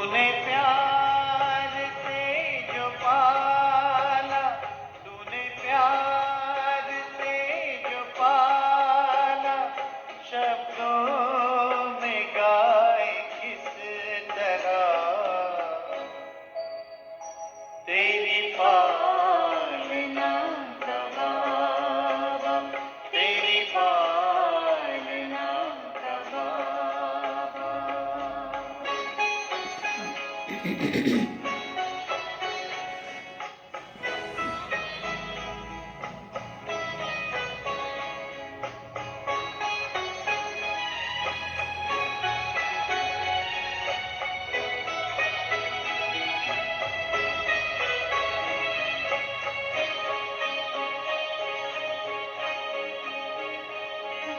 तूने प्यार से जो पाला, तूने प्यार से जो पाला, शब्दों में गाए किस तरह तेरी पालना का बाबा, तेरी पालना का बाबा।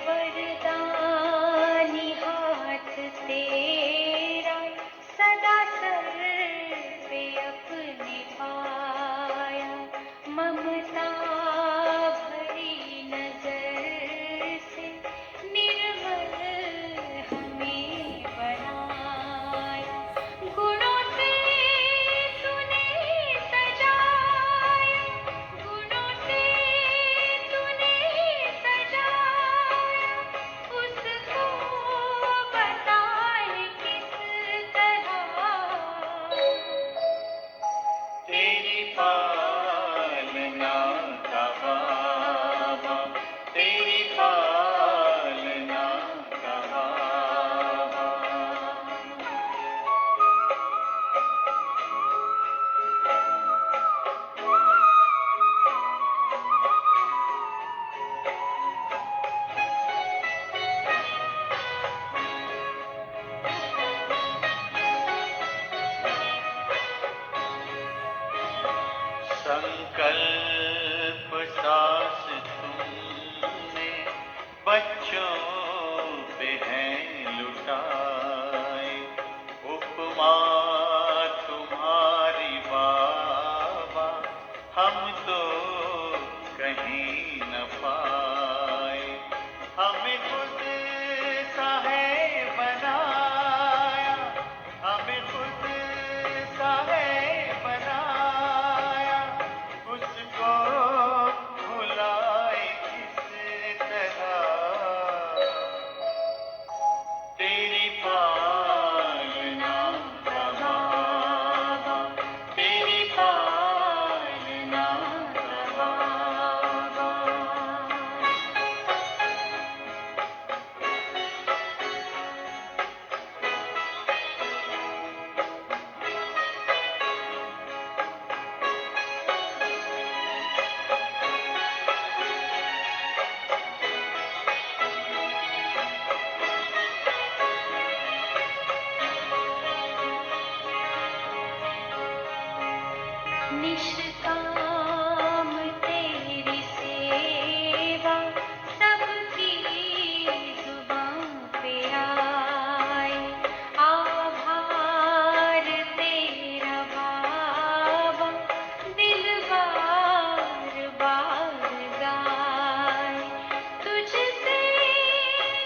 वरदानी हाथ तेरा सदा सर पे अपने पाया, ममता भरी नजर से निर्मल हमें बनाया। गुणों से तूने सजाया, गुणों से तूने सजाया, उसको बताए किस तरह तेरी पालना का बाबा, तेरी पालना का बाबा। संकल्प सांस तुमने बच्चों पे हैं लुटाए, उपमा तुम्हारी बाबा हम तो कहीं न पाए। हमें खुद सा है बनाया, हमें खुद सा है बनाया, उसको भुलाए किस तरह तेरी पालना का बाबा, तेरी पालना का बाबा। निष्काम तेरी सेवा सबकी जुबां पे आए, आभार तेरा बाबा दिल बार बार गाए। तुझसे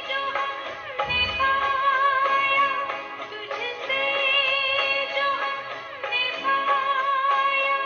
जो हमने पाया, तुझसे जो हमने पाया,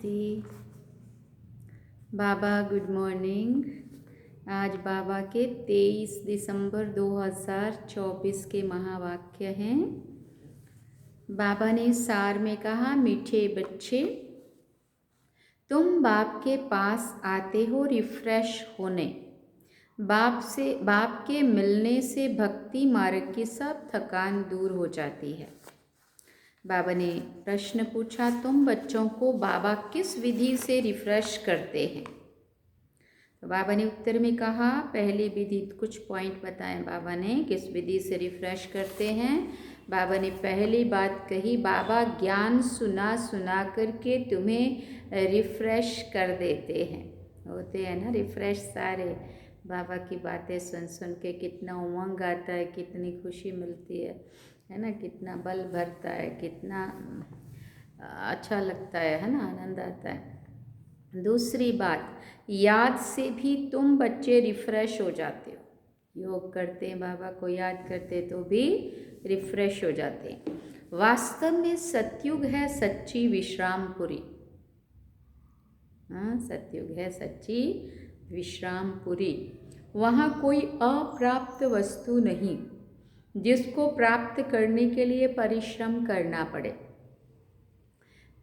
शांति। बाबा गुड मॉर्निंग। आज बाबा के 23 दिसंबर 2024 के महावाक्य हैं। बाबा ने सार में कहा, मीठे बच्चे, तुम बाप के पास आते हो रिफ्रेश होने। बाप के मिलने से भक्ति मार्ग की सब थकान दूर हो जाती है। बाबा ने प्रश्न पूछा, तुम बच्चों को बाबा किस विधि से रिफ्रेश करते हैं? तो बाबा ने उत्तर में कहा, पहली विधि, कुछ पॉइंट बताएं बाबा ने किस विधि से रिफ्रेश करते हैं। बाबा ने पहली बात कही, बाबा ज्ञान सुना सुना करके तुम्हें रिफ्रेश कर देते हैं। होते हैं ना रिफ्रेश सारे, बाबा की बातें सुन सुन के कितना उमंग आता है, कितनी खुशी मिलती है ना, कितना बल भरता है, कितना अच्छा लगता है ना, आनंद आता है। दूसरी बात, याद से भी तुम बच्चे रिफ्रेश हो जाते हो। योग करते हैं, बाबा को याद करते तो भी रिफ्रेश हो जाते हैं। वास्तव में सतयुग है सच्ची विश्रामपुरी। हाँ, सतयुग है सच्ची विश्रामपुरी। वहाँ कोई अप्राप्त वस्तु नहीं जिसको प्राप्त करने के लिए परिश्रम करना पड़े।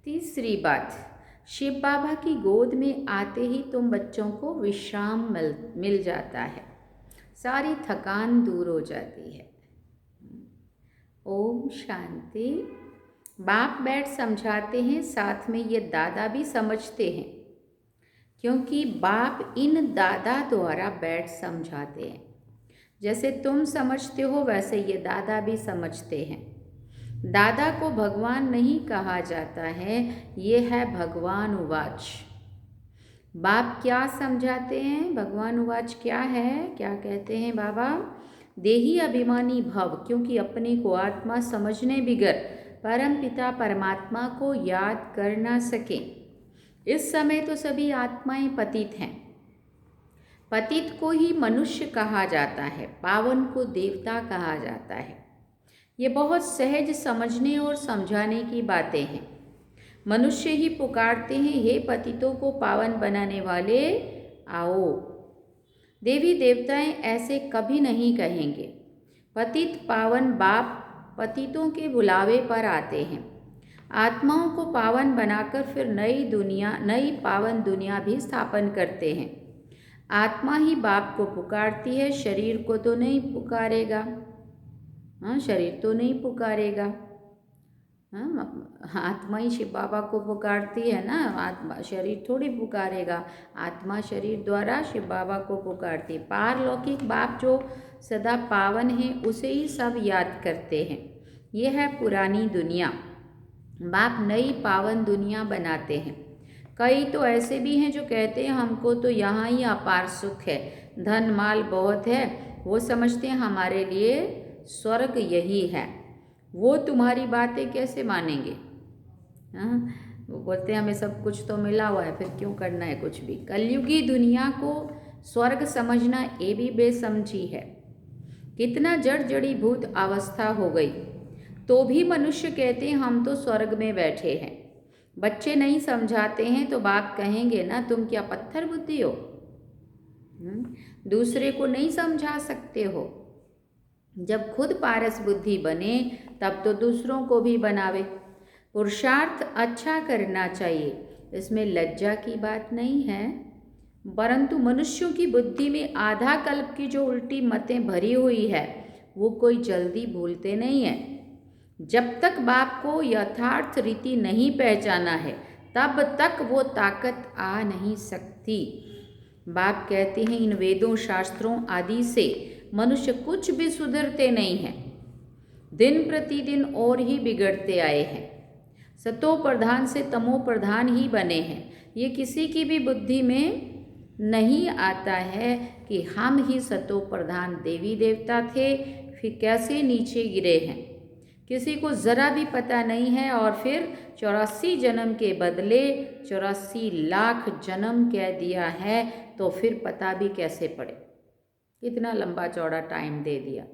तीसरी बात, शिव बाबा की गोद में आते ही तुम बच्चों को विश्राम मिल जाता है, सारी थकान दूर हो जाती है। ओम शांति। बाप बैठ समझाते हैं, साथ में ये दादा भी समझते हैं, क्योंकि बाप इन दादा द्वारा बैठ समझाते हैं। जैसे तुम समझते हो वैसे ये दादा भी समझते हैं। दादा को भगवान नहीं कहा जाता है, ये है भगवान उवाच। बाप क्या समझाते हैं? भगवान उवाच क्या है, क्या कहते हैं बाबा? देही अभिमानी भव, क्योंकि अपने को आत्मा समझने बिगर परम पिता परमात्मा को याद कर ना सके। इस समय तो सभी आत्माएं पतित हैं। पतित को ही मनुष्य कहा जाता है, पावन को देवता कहा जाता है। ये बहुत सहज समझने और समझाने की बातें हैं। मनुष्य ही पुकारते हैं, हे पतितों को पावन बनाने वाले आओ। देवी देवताएं ऐसे कभी नहीं कहेंगे। पतित पावन बाप पतितों के बुलावे पर आते हैं। आत्माओं को पावन बनाकर फिर नई पावन दुनिया भी स्थापन करते हैं। आत्मा ही बाप को पुकारती है, शरीर को तो नहीं पुकारेगा। हाँ, शरीर तो नहीं पुकारेगा। हाँ, आत्मा ही शिव बाबा को पुकारती है ना, आत्मा शरीर थोड़ी पुकारेगा। आत्मा शरीर द्वारा शिव बाबा को पुकारती। पारलौकिक बाप जो सदा पावन है उसे ही सब याद करते हैं। यह है पुरानी दुनिया। बाप नई पावन दुनिया बनाते हैं। कई तो ऐसे भी हैं जो कहते हैं हमको तो यहाँ ही अपार सुख है, धन माल बहुत है, वो समझते हैं हमारे लिए स्वर्ग यही है। वो तुम्हारी बातें कैसे मानेंगे? हाँ, वो बोलते हैं हमें सब कुछ तो मिला हुआ है, फिर क्यों करना है कुछ भी। कलयुगी दुनिया को स्वर्ग समझना ये भी बेसमझी है। कितना जड़ जड़ीभूत अवस्था हो गई, तो भी मनुष्य कहते हैं हम तो स्वर्ग में बैठे हैं। बच्चे नहीं समझाते हैं तो बाप कहेंगे ना, तुम क्या पत्थर बुद्धि हो? दूसरे को नहीं समझा सकते हो। जब खुद पारस बुद्धि बने तब तो दूसरों को भी बनावे। पुरुषार्थ अच्छा करना चाहिए, इसमें लज्जा की बात नहीं है, परंतु मनुष्यों की बुद्धि में आधा कल्प की जो उल्टी मतें भरी हुई है वो कोई जल्दी भूलते नहीं है। जब तक बाप को यथार्थ रीति नहीं पहचाना है तब तक वो ताकत आ नहीं सकती। बाप कहते हैं इन वेदों शास्त्रों आदि से मनुष्य कुछ भी सुधरते नहीं हैं, दिन प्रतिदिन और ही बिगड़ते आए हैं। सतो प्रधान से तमो प्रधान ही बने हैं। ये किसी की भी बुद्धि में नहीं आता है कि हम ही सतो प्रधान देवी देवता थे, फिर कैसे नीचे गिरे हैं। किसी को ज़रा भी पता नहीं है, और फिर 84 जन्म के बदले 84 लाख जन्म कह दिया है, तो फिर पता भी कैसे पड़े। कितना लंबा चौड़ा टाइम दे दिया।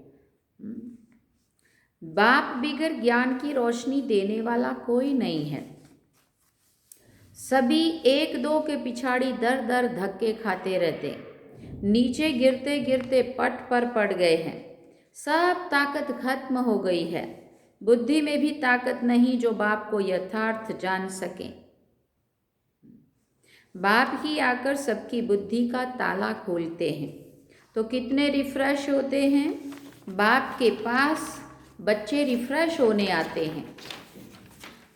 बाप बिगर ज्ञान की रोशनी देने वाला कोई नहीं है। सभी एक दो के पिछाड़ी दर दर धक्के खाते रहते, नीचे गिरते गिरते पट पर पड़ गए हैं। सब ताकत खत्म हो गई है। बुद्धि में भी ताकत नहीं जो बाप को यथार्थ जान सके। बाप ही आकर सबकी बुद्धि का ताला खोलते हैं। तो कितने रिफ्रेश होते हैं। बाप के पास बच्चे रिफ्रेश होने आते हैं।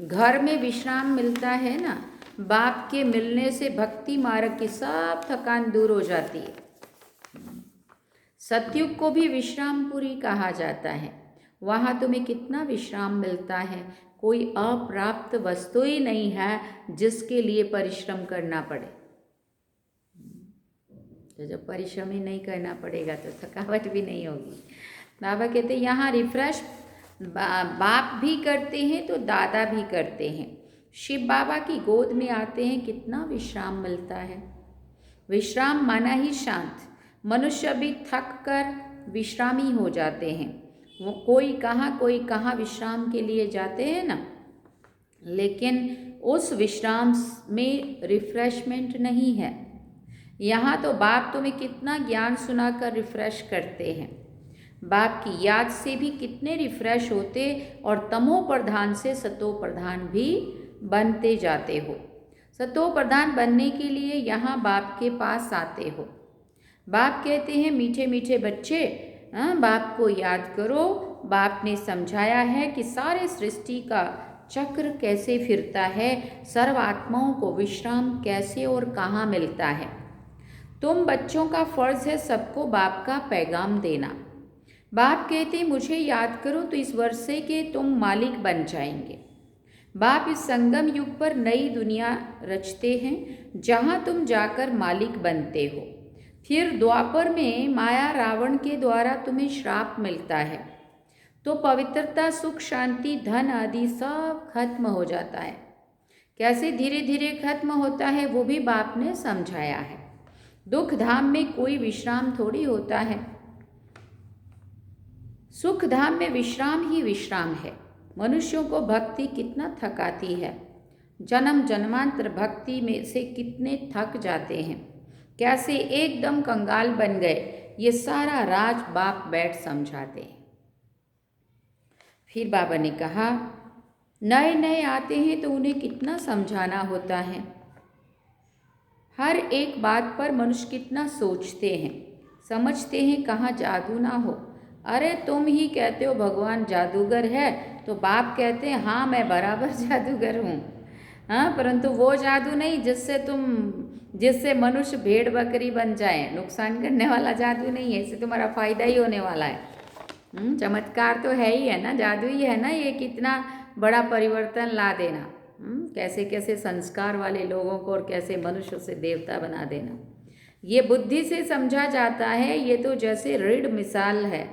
घर में विश्राम मिलता है ना, बाप के मिलने से भक्ति मार्ग की सब थकान दूर हो जाती है। सतयुग को भी विश्रामपुरी कहा जाता है। वहाँ तुम्हें कितना विश्राम मिलता है। कोई अप्राप्त वस्तु ही नहीं है जिसके लिए परिश्रम करना पड़े। तो जब परिश्रम ही नहीं करना पड़ेगा तो थकावट भी नहीं होगी। बाबा कहते हैं यहाँ रिफ्रेश बाप भी करते हैं तो दादा भी करते हैं। शिव बाबा की गोद में आते हैं, कितना विश्राम मिलता है। विश्राम माना ही शांत। मनुष्य भी थक कर विश्रामी हो जाते हैं। वो कोई कहाँ विश्राम के लिए जाते हैं ना, लेकिन उस विश्राम में रिफ्रेशमेंट नहीं है। यहाँ तो बाप तुम्हें कितना ज्ञान सुनाकर रिफ्रेश करते हैं। बाप की याद से भी कितने रिफ्रेश होते और तमो प्रधान से सतो प्रधान भी बनते जाते हो। सतो प्रधान बनने के लिए यहाँ बाप के पास आते हो। बाप कहते हैं मीठे मीठे बच्चे, बाप को याद करो। बाप ने समझाया है कि सारे सृष्टि का चक्र कैसे फिरता है, सर्व आत्माओं को विश्राम कैसे और कहाँ मिलता है। तुम बच्चों का फर्ज है सबको बाप का पैगाम देना। बाप कहते मुझे याद करो तो इस वर्षे के तुम मालिक बन जाएंगे। बाप इस संगम युग पर नई दुनिया रचते हैं जहाँ तुम जाकर मालिक बनते हो। फिर द्वापर में माया रावण के द्वारा तुम्हें श्राप मिलता है तो पवित्रता, सुख, शांति, धन आदि सब खत्म हो जाता है। कैसे धीरे धीरे खत्म होता है वो भी बाप ने समझाया है। दुख धाम में कोई विश्राम थोड़ी होता है। सुख धाम में विश्राम ही विश्राम है। मनुष्यों को भक्ति कितना थकाती है। जन्म जन्मांतर भक्ति में से कितने थक जाते हैं, कैसे एकदम कंगाल बन गए। ये सारा राज बाप बैठ समझाते हैं। फिर बाबा ने कहा नए नए आते हैं तो उन्हें कितना समझाना होता है। हर एक बात पर मनुष्य कितना सोचते हैं, समझते हैं कहाँ जादू ना हो। अरे तुम ही कहते हो भगवान जादूगर है, तो बाप कहते हैं हाँ मैं बराबर जादूगर हूँ। हाँ, परंतु वो जादू नहीं जिससे मनुष्य भेड़ बकरी बन जाए। नुकसान करने वाला जादू नहीं है, इससे तुम्हारा फायदा ही होने वाला है। चमत्कार तो है ही है ना, जादू ही है ना ये, कितना बड़ा परिवर्तन ला देना। कैसे कैसे संस्कार वाले लोगों को और कैसे मनुष्य से देवता बना देना, ये बुद्धि से समझा जाता है। ये तो जैसे ऋण मिसल है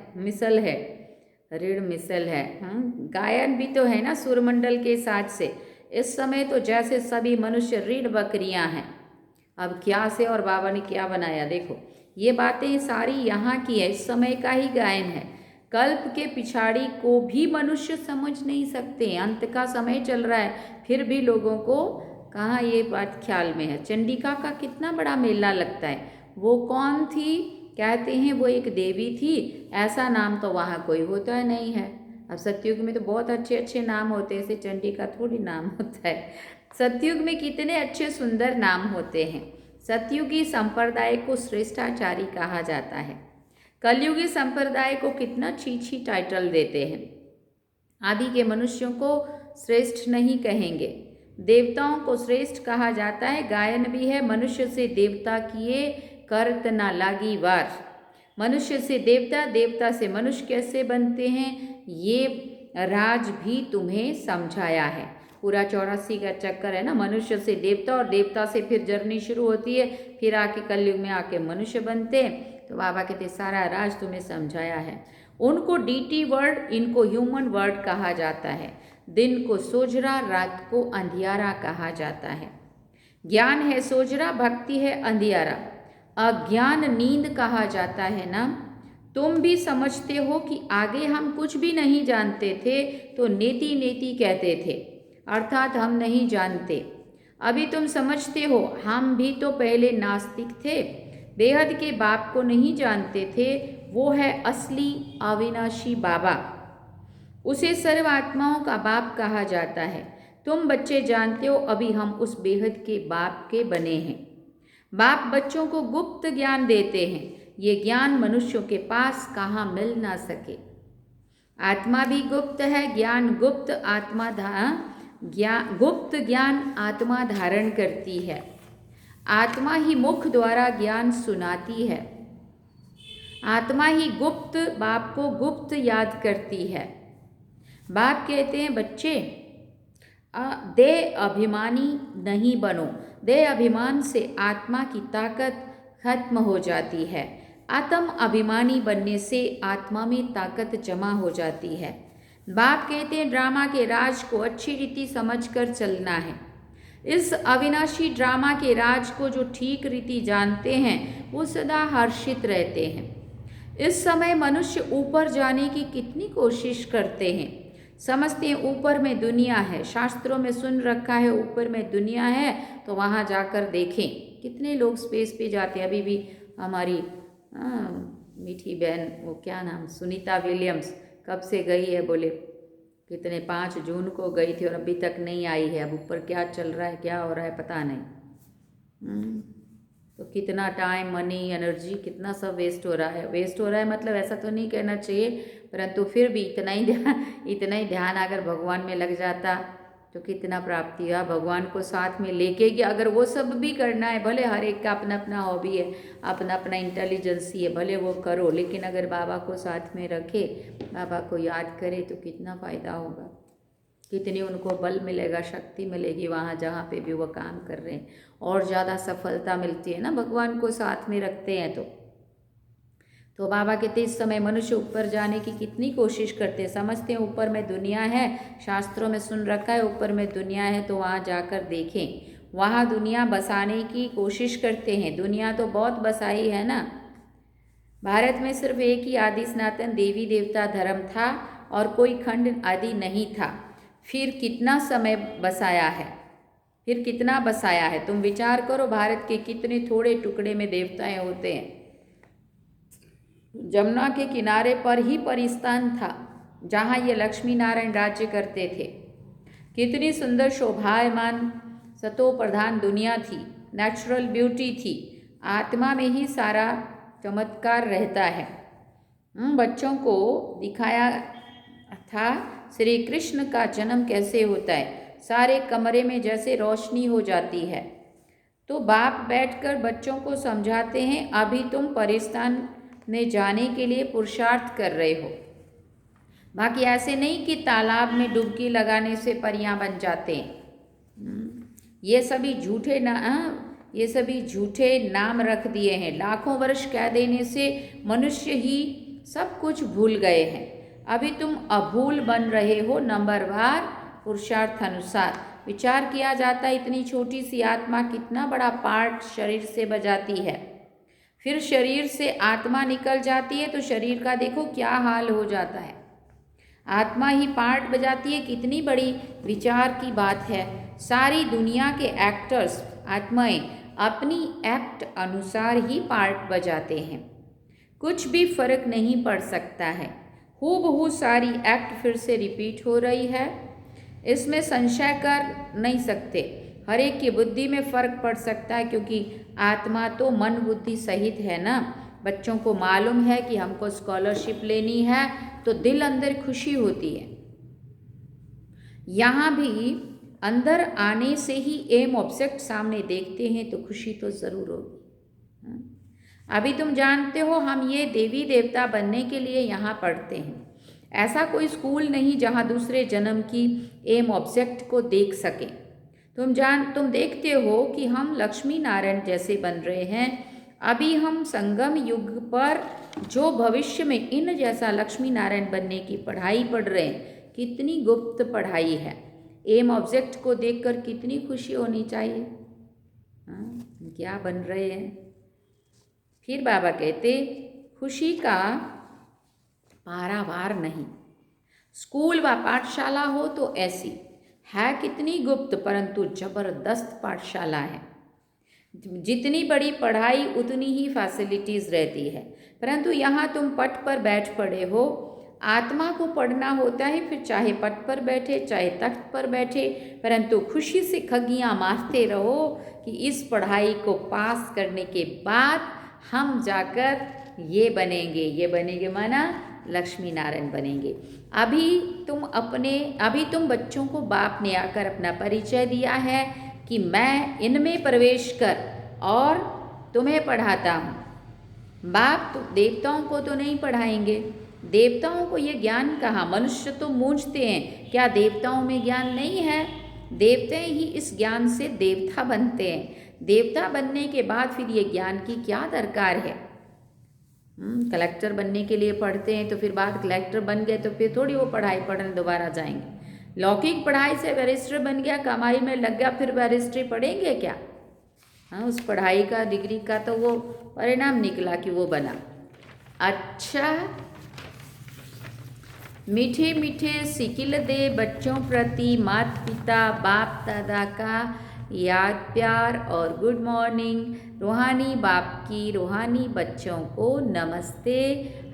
ऋण मिसल है। गायन भी तो है ना सुरमंडल के साथ से। इस समय तो जैसे सभी मनुष्य ऋण बकरियां हैं। अब क्या से और बाबा ने क्या बनाया, देखो ये बातें सारी यहाँ की है, इस समय का ही गायन है। कल्प के पिछाड़ी को भी मनुष्य समझ नहीं सकते। अंत का समय चल रहा है, फिर भी लोगों को कहाँ ये बात ख्याल में है। चंडिका का कितना बड़ा मेला लगता है। वो कौन थी, कहते हैं वो एक देवी थी। ऐसा नाम तो वहाँ कोई होता नहीं है। अब सतयुग में तो बहुत अच्छे अच्छे नाम होते हैं, ऐसे चंडिका थोड़ी नाम होता है। सतयुग में कितने अच्छे सुंदर नाम होते हैं। सतयुगी संप्रदाय को श्रेष्ठाचारी कहा जाता है। कलयुगी संप्रदाय को कितना छी टाइटल देते हैं। आदि के मनुष्यों को श्रेष्ठ नहीं कहेंगे, देवताओं को श्रेष्ठ कहा जाता है। गायन भी है मनुष्य से देवता किए करत ना लागी वार। मनुष्य से देवता, देवता से मनुष्य कैसे बनते हैं ये राज भी तुम्हें समझाया है। पूरा 84 का चक्कर है ना, मनुष्य से देवता और देवता से फिर जर्नी शुरू होती है, फिर आके कलयुग में आके मनुष्य बनते हैं। तो बाबा कहते सारा राज तुम्हें समझाया है। उनको डीटी वर्ड, इनको ह्यूमन वर्ड कहा जाता है। दिन को सोजरा, रात को अंधियारा कहा जाता है। ज्ञान है सोजरा, भक्ति है अंधियारा। अज्ञान नींद कहा जाता है ना। तुम भी समझते हो कि आगे हम कुछ भी नहीं जानते थे तो नेति नेति कहते थे, अर्थात हम नहीं जानते। अभी तुम समझते हो हम भी तो पहले नास्तिक थे, बेहद के बाप को नहीं जानते थे। वो है असली अविनाशी बाबा, उसे सर्व आत्माओं का बाप कहा जाता है। तुम बच्चे जानते हो अभी हम उस बेहद के बाप के बने हैं। बाप बच्चों को गुप्त ज्ञान देते हैं, ये ज्ञान मनुष्यों के पास कहाँ मिल ना सके। आत्मा भी गुप्त है, ज्ञान गुप्त, गुप्त ज्ञान आत्मा धारण करती है। आत्मा ही मुख द्वारा ज्ञान सुनाती है। आत्मा ही गुप्त बाप को गुप्त याद करती है। बाप कहते हैं बच्चे देह अभिमानी नहीं बनो। देह अभिमान से आत्मा की ताकत खत्म हो जाती है। आत्म अभिमानी बनने से आत्मा में ताकत जमा हो जाती है। बाप कहते हैं ड्रामा के राज को अच्छी रीति समझकर चलना है। इस अविनाशी ड्रामा के राज को जो ठीक रीति जानते हैं वो सदा हर्षित रहते हैं। इस समय मनुष्य ऊपर जाने की कितनी कोशिश करते हैं, समझते हैं ऊपर में दुनिया है, शास्त्रों में सुन रखा है ऊपर में दुनिया है तो वहाँ जाकर देखें। कितने लोग स्पेस पे जाते हैं। अभी भी हमारी मीठी बहन, वो क्या नाम, सुनीता विलियम्स कब से गई है, बोले कितने 5 जून को गई थी और अभी तक नहीं आई है। अब ऊपर क्या चल रहा है, क्या हो रहा है, पता नहीं। तो कितना टाइम, मनी, एनर्जी, कितना सब वेस्ट हो रहा है। वेस्ट हो रहा है मतलब ऐसा तो नहीं कहना चाहिए, परंतु फिर भी इतना ही ध्यान अगर भगवान में लग जाता तो कितना प्राप्ति हुआ। भगवान को साथ में लेके कि अगर वो सब भी करना है, भले हर एक का अपना अपना हॉबी है, अपना अपना इंटेलिजेंसी है, भले वो करो, लेकिन अगर बाबा को साथ में रखे, बाबा को याद करे तो कितना फ़ायदा होगा, कितनी उनको बल मिलेगा, शक्ति मिलेगी वहाँ जहाँ पे भी वो काम कर रहे हैं। और ज़्यादा सफलता मिलती है ना भगवान को साथ में रखते हैं तो बाबा कहते इस समय मनुष्य ऊपर जाने की कितनी कोशिश करते हैं, समझते हैं ऊपर में दुनिया है, शास्त्रों में सुन रखा है ऊपर में दुनिया है तो वहाँ जाकर देखें। वहाँ दुनिया बसाने की कोशिश करते हैं। दुनिया तो बहुत बसाई है ना। भारत में सिर्फ एक ही आदि सनातन देवी देवता धर्म था और कोई खंड आदि नहीं था। फिर कितना समय बसाया है, फिर कितना बसाया है। तुम विचार करो, भारत के कितने थोड़े टुकड़े में देवताएं होते हैं। जमुना के किनारे पर ही परिस्थान था जहाँ ये लक्ष्मी नारायण राज्य करते थे। कितनी सुंदर शोभायमान सतो प्रधान दुनिया थी, नेचुरल ब्यूटी थी। आत्मा में ही सारा चमत्कार रहता है। बच्चों को दिखाया था श्री कृष्ण का जन्म कैसे होता है, सारे कमरे में जैसे रोशनी हो जाती है। तो बाप बैठकर बच्चों को समझाते हैं अभी तुम परिस्थान में जाने के लिए पुरुषार्थ कर रहे हो। बाकी ऐसे नहीं कि तालाब में डुबकी लगाने से परियां बन जाते हैं। ये सभी झूठे नाम रख दिए हैं। लाखों वर्ष कह देने से मनुष्य ही सब कुछ भूल गए हैं। अभी तुम अभूल बन रहे हो। नंबरवार पुरुषार्थ अनुसार विचार किया जाता है इतनी छोटी सी आत्मा कितना बड़ा पार्ट शरीर से बजाती है। फिर शरीर से आत्मा निकल जाती है तो शरीर का देखो क्या हाल हो जाता है। आत्मा ही पार्ट बजाती है, कितनी बड़ी विचार की बात है। सारी दुनिया के एक्टर्स आत्माएं अपनी एक्ट अनुसार ही पार्ट बजाते हैं। कुछ भी फर्क नहीं पड़ सकता है। हूबहू सारी एक्ट फिर से रिपीट हो रही है, इसमें संशय कर नहीं सकते। हर एक की बुद्धि में फर्क पड़ सकता है क्योंकि आत्मा तो मन बुद्धि सहित है ना। बच्चों को मालूम है कि हमको स्कॉलरशिप लेनी है तो दिल अंदर खुशी होती है। यहाँ भी अंदर आने से ही एम ऑब्जेक्ट सामने देखते हैं तो खुशी तो ज़रूर होगी। अभी तुम जानते हो हम ये देवी देवता बनने के लिए यहाँ पढ़ते हैं। ऐसा कोई स्कूल नहीं जहाँ दूसरे जन्म की एम ऑब्जेक्ट को देख सके। तुम देखते हो कि हम लक्ष्मी नारायण जैसे बन रहे हैं। अभी हम संगम युग पर जो भविष्य में इन जैसा लक्ष्मी नारायण बनने की पढ़ाई पढ़ रहे हैं, कितनी गुप्त पढ़ाई है। एम ऑब्जेक्ट को देखकर कितनी खुशी होनी चाहिए। क्या बन रहे हैं। फिर बाबा कहते खुशी का पारावार नहीं। स्कूल व पाठशाला हो तो ऐसी, है कितनी गुप्त परंतु जबरदस्त पाठशाला है। जितनी बड़ी पढ़ाई उतनी ही फैसिलिटीज़ रहती है, परंतु यहाँ तुम पट पर बैठ पड़े हो। आत्मा को पढ़ना होता है, फिर चाहे पट पर बैठे चाहे तख्त पर बैठे, परंतु खुशी से खगियाँ मारते रहो कि इस पढ़ाई को पास करने के बाद हम जाकर ये बनेंगे माना लक्ष्मी नारायण बनेंगे। अभी तुम बच्चों को बाप ने आकर अपना परिचय दिया है कि मैं इनमें प्रवेश कर और तुम्हें पढ़ाता हूँ। बाप तो देवताओं को तो नहीं पढ़ाएंगे, देवताओं को ये ज्ञान कहाँ। मनुष्य तो मूंझते हैं, क्या देवताओं में ज्ञान नहीं है? देवते ही इस ज्ञान से देवता बनते हैं। देवता बनने के बाद फिर ये ज्ञान की क्या दरकार है? कलेक्टर बनने के लिए पढ़ते हैं, तो फिर बाद कलेक्टर बन गए तो फिर थोड़ी वो पढ़ाई पढ़ने दोबारा जाएंगे। लौकिक पढ़ाई से बैरिस्टर बन गया, कमाई में लग गया, फिर बैरिस्ट्री पढ़ेंगे क्या? हाँ, उस पढ़ाई का डिग्री का तो वो परिणाम निकला कि वो बना। अच्छा, मीठे मीठे सिकिल दे बच्चों प्रति माता पिता बाप दादा का याद प्यार और गुड मॉर्निंग। रूहानी बाप की रूहानी बच्चों को नमस्ते।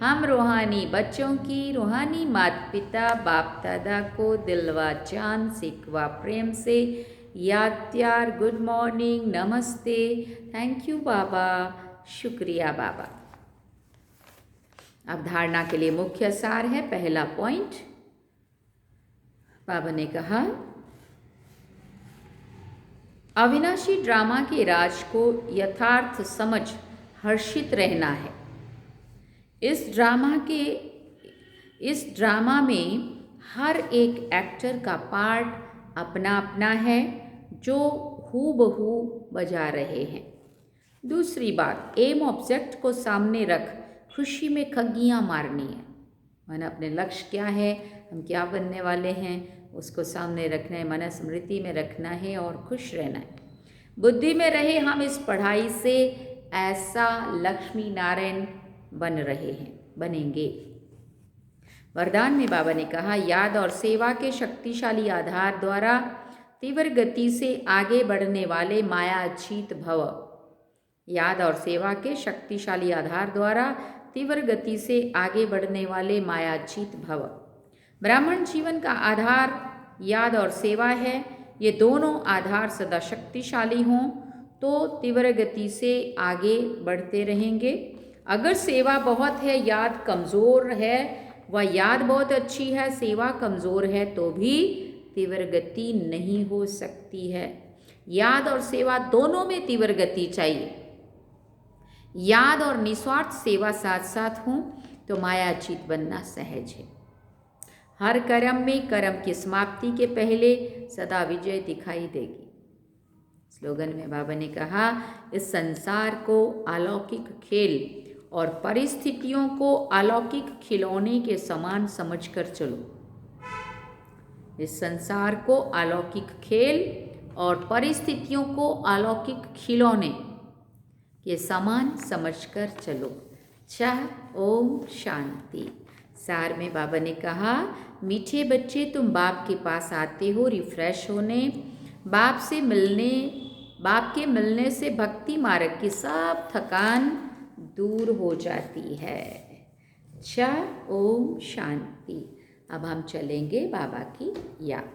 हम रूहानी बच्चों की रूहानी माता पिता बाप दादा को दिलवा जान सिकवा प्रेम से याद प्यार गुड मॉर्निंग नमस्ते। थैंक यू बाबा, शुक्रिया बाबा। अब धारणा के लिए मुख्य सार है। पहला पॉइंट, बाबा ने कहा अविनाशी ड्रामा के राज को यथार्थ समझ हर्षित रहना है। इस ड्रामा में हर एक एक्टर का पार्ट अपना अपना है जो हूबहू बजा रहे हैं। दूसरी बात, एम ऑब्जेक्ट को सामने रख खुशी में खगियाँ मारनी है। माना अपने लक्ष्य क्या है, हम क्या बनने वाले हैं, उसको सामने रखना है, मन स्मृति में रखना है और खुश रहना है। बुद्धि में रहे हम इस पढ़ाई से ऐसा लक्ष्मी नारायण बनेंगे। वरदान में बाबा ने कहा याद और सेवा के शक्तिशाली आधार द्वारा तीव्र गति से आगे बढ़ने वाले मायाचीत भव। याद और सेवा के शक्तिशाली आधार द्वारा तीव्र गति से आगे बढ़ने वाले मायाचीत भव। ब्राह्मण जीवन का आधार याद और सेवा है। ये दोनों आधार सदा शक्तिशाली हों तो तीव्र गति से आगे बढ़ते रहेंगे। अगर सेवा बहुत है, याद कमज़ोर है, वह याद बहुत अच्छी है, सेवा कमज़ोर है, तो भी तीव्र गति नहीं हो सकती है। याद और सेवा दोनों में तीव्र गति चाहिए। याद और निस्वार्थ सेवा साथ साथ हों तो मायाचीत बनना सहज है। हर कर्म में कर्म की समाप्ति के पहले सदा विजय दिखाई देगी। स्लोगन में बाबा ने कहा इस संसार को अलौकिक खेल और परिस्थितियों को अलौकिक खिलौने के समान समझकर चलो। इस संसार को अलौकिक खेल और परिस्थितियों को अलौकिक खिलौने के समान समझकर चलो। ओम शांति। सार में बाबा ने कहा मीठे बच्चे तुम बाप के पास आते हो रिफ्रेश होने। बाप के मिलने से भक्ति मार्ग की सब थकान दूर हो जाती है। ओम शांति। अब हम चलेंगे बाबा की याद।